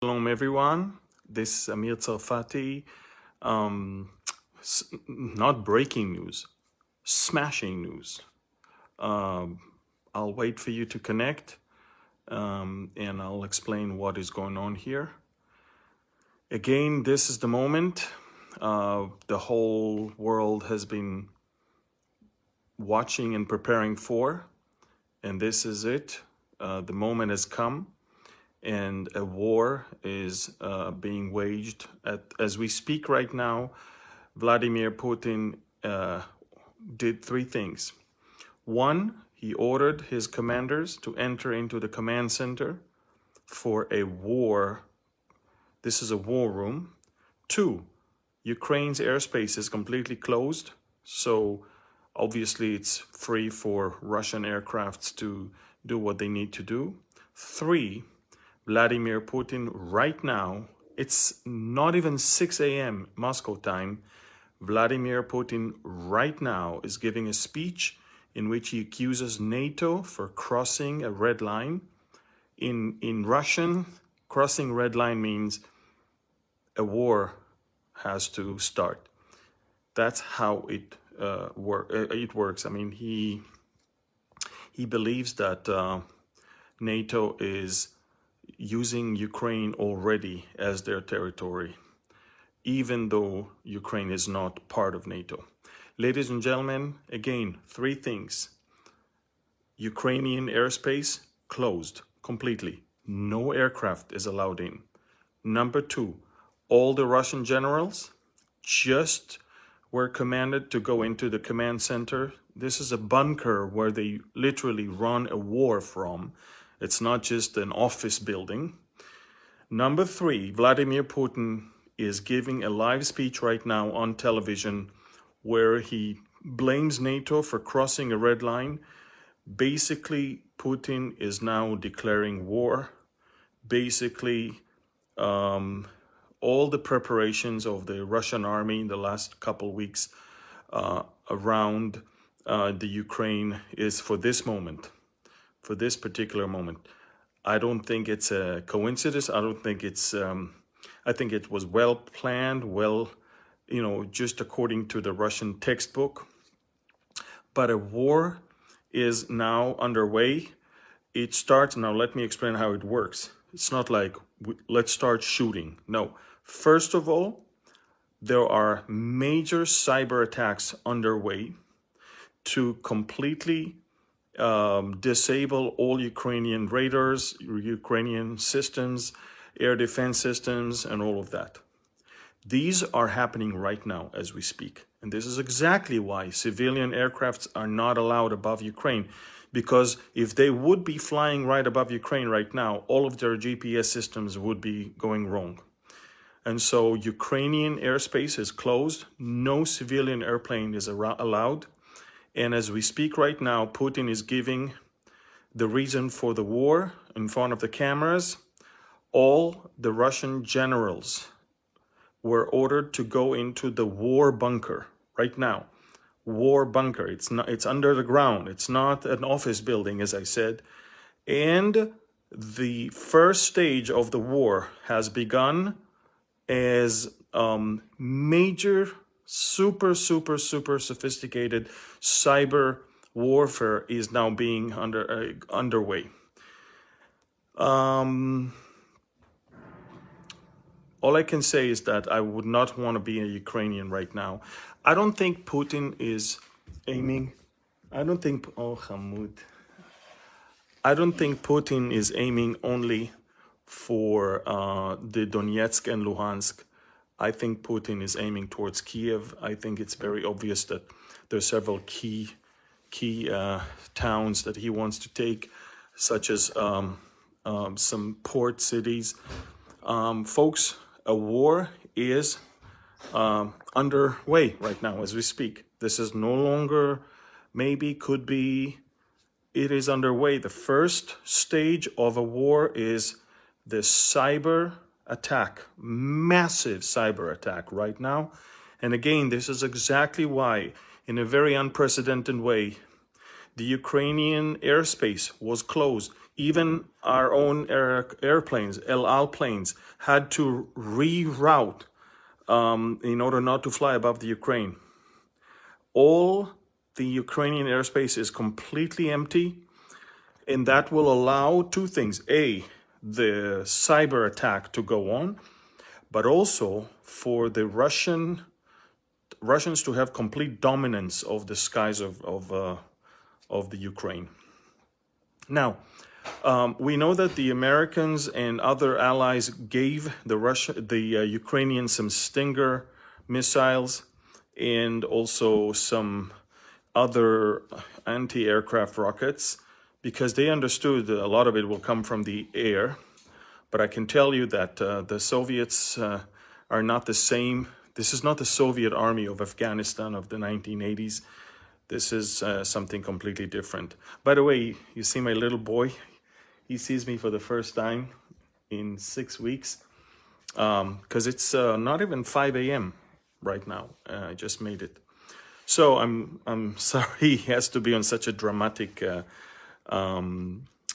Shalom everyone, this is Amir Tsarfati. Not breaking news, smashing news. I'll wait for you to connect and I'll explain what is going on here. Again, this is the moment the whole world has been watching and preparing for, and this is it. The moment has come. And a war is being waged as we speak right now. Vladimir Putin did three things. One, he ordered his commanders to enter into the command center for a war. This is a war room. Two, Ukraine's airspace is completely closed, so obviously it's free for Russian aircrafts to do what they need to do. Three, Vladimir Putin right now, it's not even 6 a.m. Moscow time, Vladimir Putin right now is giving a speech in which he accuses NATO for crossing a red line. In Russian, crossing red line means a war has to start. That's how it works. I mean, he believes that NATO is using Ukraine already as their territory, even though Ukraine is not part of NATO. Ladies and gentlemen, again, three things. Ukrainian airspace closed completely. No aircraft is allowed in. Number two, all the Russian generals just were commanded to go into the command center. This is a bunker where they literally run a war from. It's not just an office building. Number three, Vladimir Putin is giving a live speech right now on television where he blames NATO for crossing a red line. Basically, Putin is now declaring war. Basically, all the preparations of the Russian army in the last couple weeks around the Ukraine is for this moment. For this particular moment. I don't think it's a coincidence. I don't think it's, I think it was well planned, just according to the Russian textbook. But a war is now underway. It starts, now let me explain how it works. It's not like, let's start shooting. No. First of all, there are major cyber attacks underway to completely disable all Ukrainian radars, Ukrainian systems, air defense systems, and all of that. These are happening right now as we speak. And this is exactly why civilian aircrafts are not allowed above Ukraine. Because if they would be flying right above Ukraine right now, all of their GPS systems would be going wrong. And so Ukrainian airspace is closed. No civilian airplane is allowed. And as we speak right now, Putin is giving the reason for the war in front of the cameras. All the Russian generals were ordered to go into the war bunker right now. War bunker. It's under the ground. It's not an office building, as I said. And the first stage of the war has begun as major super sophisticated cyber warfare is now being underway. All I can say is that I would not want to be a Ukrainian right now. I don't think Putin is aiming. I don't think Putin is aiming only for the Donetsk and Luhansk. I think Putin is aiming towards Kiev. I think it's very obvious that there are several key towns that he wants to take, such as some port cities. Folks, a war is underway right now as we speak. This is no longer maybe, could be, it is underway. The first stage of a war is the cyber attack, massive cyber attack right now. And again, this is exactly why, in a very unprecedented way, the Ukrainian airspace was closed. Even our own airplanes, El Al planes, had to reroute in order not to fly above the Ukraine. All the Ukrainian airspace is completely empty, and that will allow two things. A, the cyber attack to go on, but also for the Russians to have complete dominance of the skies of the Ukraine. Now, we know that the Americans and other allies gave the Ukrainians some Stinger missiles and also some other anti-aircraft rockets, because they understood a lot of it will come from the air. But I can tell you that the Soviets are not the same. This is not the Soviet army of Afghanistan of the 1980s. This is something completely different. By the way, you see my little boy? He sees me for the first time in 6 weeks, because it's not even 5 a.m. right now. I just made it. So I'm sorry he has to be on such a dramatic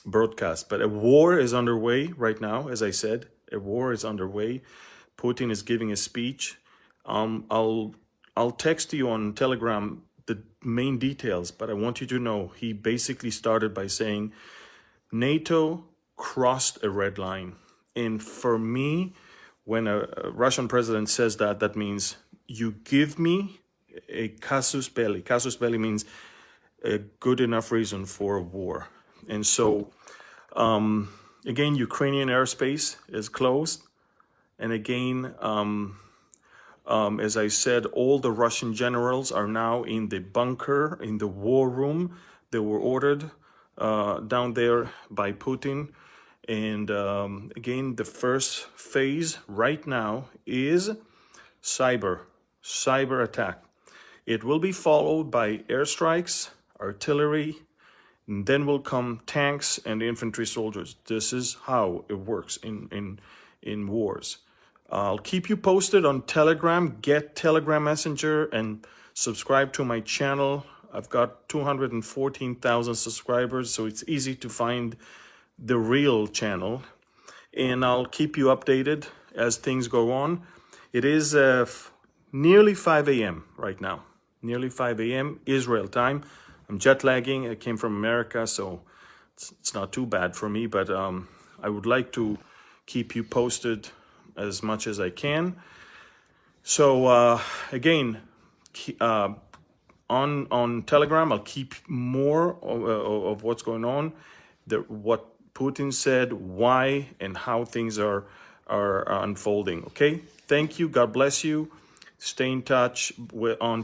broadcast. But a war is underway right now, as I said. A war is underway. Putin is giving a speech. I'll text you on Telegram the main details, but I want you to know he basically started by saying NATO crossed a red line. And for me, when a Russian president says that, that means you give me a casus belli. Casus belli means a good enough reason for a war. And so, again, Ukrainian airspace is closed. And again, as I said, all the Russian generals are now in the bunker, in the war room. They were ordered down there by Putin. And again, the first phase right now is cyber attack. It will be followed by airstrikes, artillery, and then will come tanks and infantry soldiers. This is how it works in wars. I'll keep you posted on Telegram. Get Telegram Messenger and subscribe to my channel. I've got 214,000 subscribers, so it's easy to find the real channel. And I'll keep you updated as things go on. It is nearly 5 a.m. right now. Nearly 5 a.m. Israel time. I'm jet lagging. I came from America, so it's not too bad for me. But I would like to keep you posted as much as I can. So again, on Telegram, I'll keep more of what's going on, what Putin said, why, and how things are unfolding. Okay, thank you. God bless you. Stay in touch on